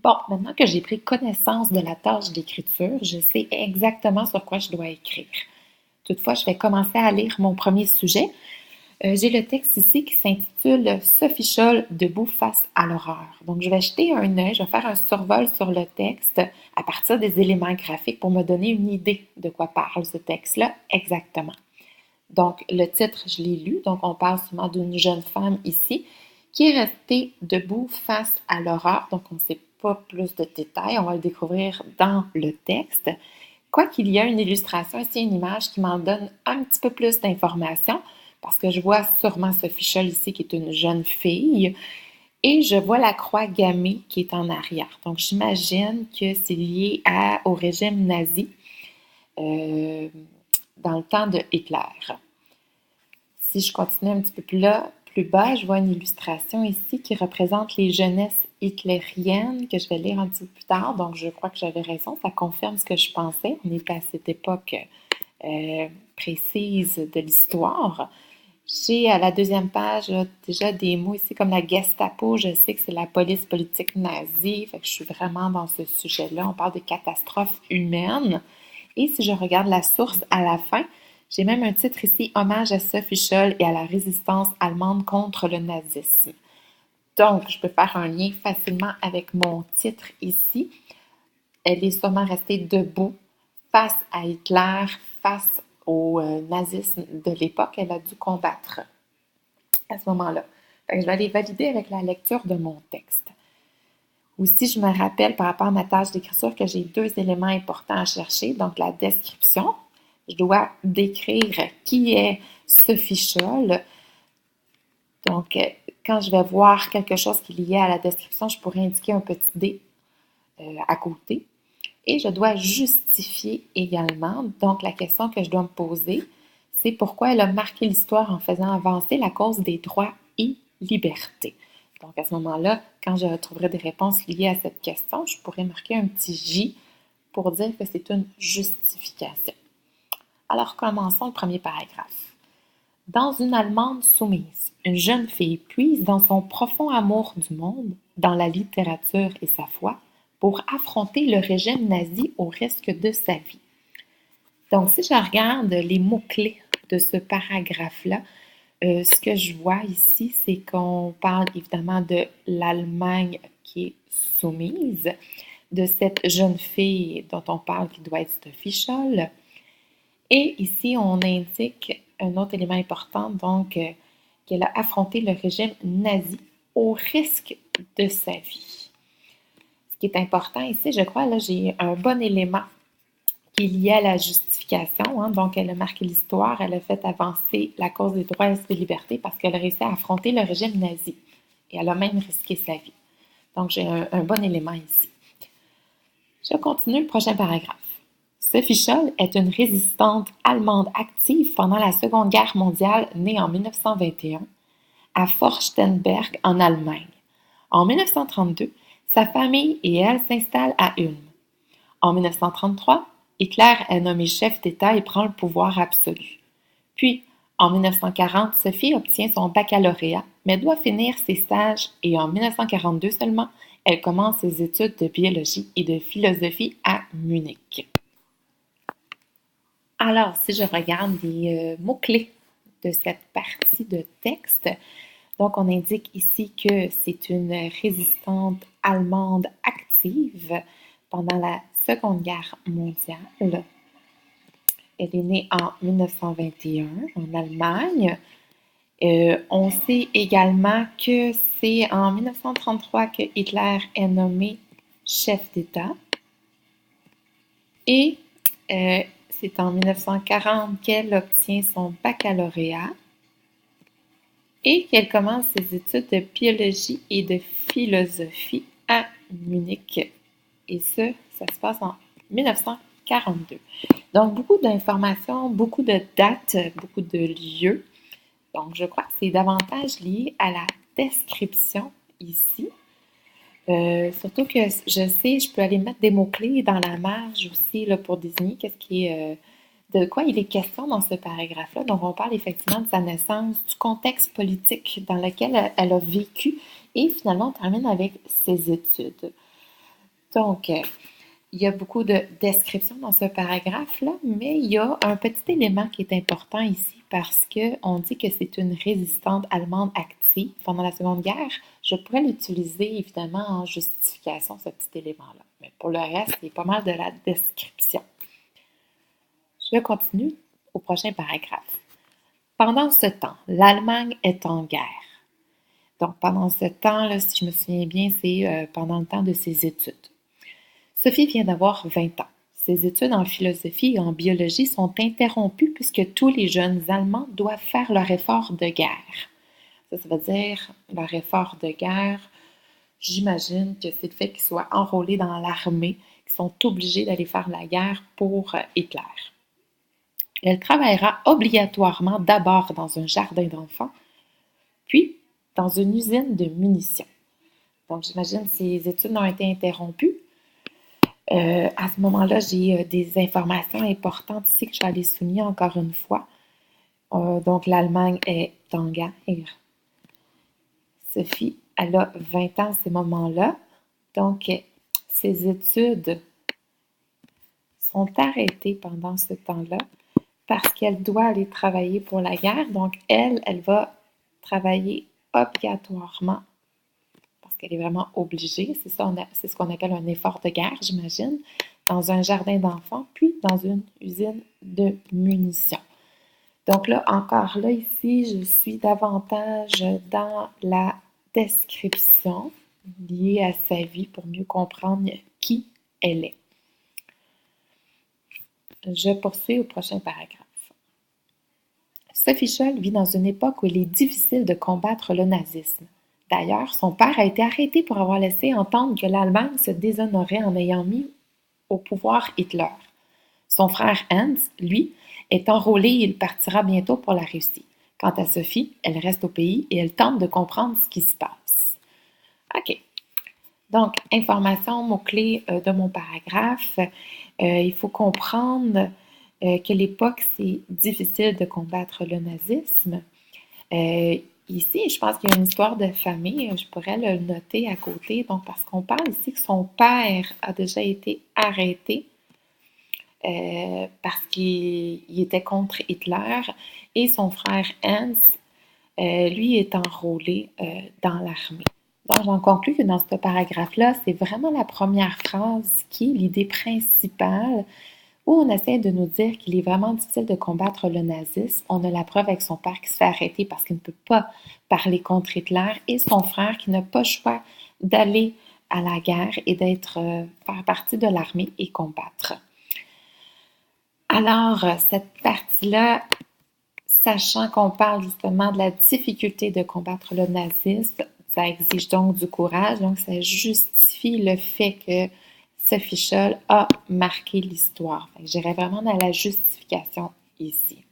Bon, maintenant que j'ai pris connaissance de la tâche d'écriture, je sais exactement sur quoi je dois écrire. Toutefois, je vais commencer à lire mon premier sujet. J'ai le texte ici qui s'intitule Sophie Scholl debout face à l'horreur. Donc, je vais jeter un œil, je vais faire un survol sur le texte à partir des éléments graphiques pour me donner une idée de quoi parle ce texte-là exactement. Donc, le titre, je l'ai lu. Donc, on parle souvent d'une jeune femme ici qui est restée debout face à l'horreur. Donc, on ne sait pas plus de détails. On va le découvrir dans le texte. Quoiqu'il y a une illustration ici, une image qui m'en donne un petit peu plus d'informations parce que je vois sûrement Sophie Scholl ici qui est une jeune fille et je vois la croix gammée qui est en arrière. Donc, j'imagine que c'est lié au régime nazi dans le temps de Hitler. Si je continue un petit peu plus bas, je vois une illustration ici qui représente les jeunesses hitlériennes que je vais lire un petit peu plus tard. Donc, je crois que j'avais raison. Ça confirme ce que je pensais. On est à cette époque précise de l'histoire. J'ai à la deuxième page déjà des mots ici comme la Gestapo. Je sais que c'est la police politique nazie. Fait que je suis vraiment dans ce sujet-là. On parle de catastrophes humaines. Et si je regarde la source à la fin, j'ai même un titre ici, Hommage à Sophie Scholl et à la résistance allemande contre le nazisme. Donc, je peux faire un lien facilement avec mon titre ici. Elle est sûrement restée debout face à Hitler, face au nazisme de l'époque. Elle a dû combattre à ce moment-là. Fait que je vais aller valider avec la lecture de mon texte. Aussi, je me rappelle par rapport à ma tâche d'écriture que j'ai deux éléments importants à chercher. Donc, la description. Je dois décrire qui est Sophie Scholl. Donc, quand je vais voir quelque chose qui est lié à la description, je pourrais indiquer un petit D à côté. Et je dois justifier également. Donc, la question que je dois me poser, c'est pourquoi elle a marqué l'histoire en faisant avancer la cause des droits et libertés. Donc, à ce moment-là, quand je trouverai des réponses liées à cette question, je pourrais marquer un petit J pour dire que c'est une justification. Alors, commençons le premier paragraphe. Dans une Allemande soumise, une jeune fille puise dans son profond amour du monde, dans la littérature et sa foi, pour affronter le régime nazi au risque de sa vie. Donc, si je regarde les mots-clés de ce paragraphe-là, ce que je vois ici, c'est qu'on parle évidemment de l'Allemagne qui est soumise, de cette jeune fille dont on parle qui doit être Sophie Scholl. Et ici, on indique un autre élément important, donc qu'elle a affronté le régime nazi au risque de sa vie. Ce qui est important ici, je crois, là, j'ai un bon élément qui est lié à la justification. Hein, donc, elle a marqué l'histoire, elle a fait avancer la cause des droits et des libertés parce qu'elle a réussi à affronter le régime nazi. Et elle a même risqué sa vie. Donc, j'ai un bon élément ici. Je continue le prochain paragraphe. Sophie Scholl est une résistante allemande active pendant la Seconde Guerre mondiale, née en 1921 à Forchtenberg, en Allemagne. En 1932, sa famille et elle s'installent à Ulm. En 1933, Hitler est nommé chef d'État et prend le pouvoir absolu. Puis, en 1940, Sophie obtient son baccalauréat, mais doit finir ses stages et en 1942 seulement, elle commence ses études de biologie et de philosophie à Munich. Alors, si je regarde les mots-clés de cette partie de texte, donc on indique ici que c'est une résistante allemande active pendant la Seconde Guerre mondiale. Elle est née en 1921 en Allemagne. On sait également que c'est en 1933 que Hitler est nommé chef d'État. Et c'est en 1940 qu'elle obtient son baccalauréat et qu'elle commence ses études de biologie et de philosophie à Munich. Et ça se passe en 1942. Donc, beaucoup d'informations, beaucoup de dates, beaucoup de lieux. Donc, je crois que c'est davantage lié à la description ici. Surtout que je sais, je peux aller mettre des mots-clés dans la marge aussi là, pour désigner qu'est-ce qui est, de quoi il est question dans ce paragraphe-là. Donc, on parle effectivement de sa naissance, du contexte politique dans lequel elle a vécu et finalement, on termine avec ses études. Donc, il y a beaucoup de descriptions dans ce paragraphe-là, mais il y a un petit élément qui est important ici parce qu'on dit que c'est une résistante allemande active pendant la Seconde Guerre. Je pourrais l'utiliser évidemment en justification, ce petit élément-là. Mais pour le reste, c'est pas mal de la description. Je continue au prochain paragraphe. Pendant ce temps, l'Allemagne est en guerre. Donc, pendant ce temps-là, si je me souviens bien, c'est pendant le temps de ses études. Sophie vient d'avoir 20 ans. Ses études en philosophie et en biologie sont interrompues puisque tous les jeunes Allemands doivent faire leur effort de guerre. Ça veut dire leur effort de guerre. J'imagine que c'est le fait qu'ils soient enrôlés dans l'armée, qu'ils sont obligés d'aller faire la guerre pour Hitler. Elle travaillera obligatoirement d'abord dans un jardin d'enfants, puis dans une usine de munitions. Donc, j'imagine que ses études ont été interrompues. À ce moment-là, j'ai des informations importantes ici que je vais aller souligner encore une fois. Donc, l'Allemagne est en guerre. Sophie, elle a 20 ans à ce moment-là. Donc, ses études sont arrêtées pendant ce temps-là parce qu'elle doit aller travailler pour la guerre. Donc, elle va travailler obligatoirement parce qu'elle est vraiment obligée. C'est ça, c'est ce qu'on appelle un effort de guerre, j'imagine, dans un jardin d'enfants, puis dans une usine de munitions. Donc là, encore là, ici, je suis davantage dans la description liée à sa vie pour mieux comprendre qui elle est. Je poursuis au prochain paragraphe. Sophie Scholl vit dans une époque où il est difficile de combattre le nazisme. D'ailleurs, son père a été arrêté pour avoir laissé entendre que l'Allemagne se déshonorait en ayant mis au pouvoir Hitler. Son frère Hans, lui, est enrôlé et il partira bientôt pour la Russie. Quant à Sophie, elle reste au pays et elle tente de comprendre ce qui se passe. OK. Donc, information, mots-clés de mon paragraphe. Il faut comprendre que l'époque, c'est difficile de combattre le nazisme. Ici, je pense qu'il y a une histoire de famille, je pourrais le noter à côté, donc parce qu'on parle ici que son père a déjà été arrêté parce qu'il était contre Hitler et son frère Hans, lui, est enrôlé dans l'armée. Donc, j'en conclus que dans ce paragraphe-là, c'est vraiment la première phrase qui est l'idée principale où on essaie de nous dire qu'il est vraiment difficile de combattre le nazisme. On a la preuve avec son père qui se fait arrêter parce qu'il ne peut pas parler contre Hitler et son frère qui n'a pas le choix d'aller à la guerre et faire partie de l'armée et combattre. Alors, cette partie-là, sachant qu'on parle justement de la difficulté de combattre le nazisme, ça exige donc du courage, donc ça justifie le fait que Sophie Scholl a marqué l'histoire. J'irais vraiment dans la justification ici.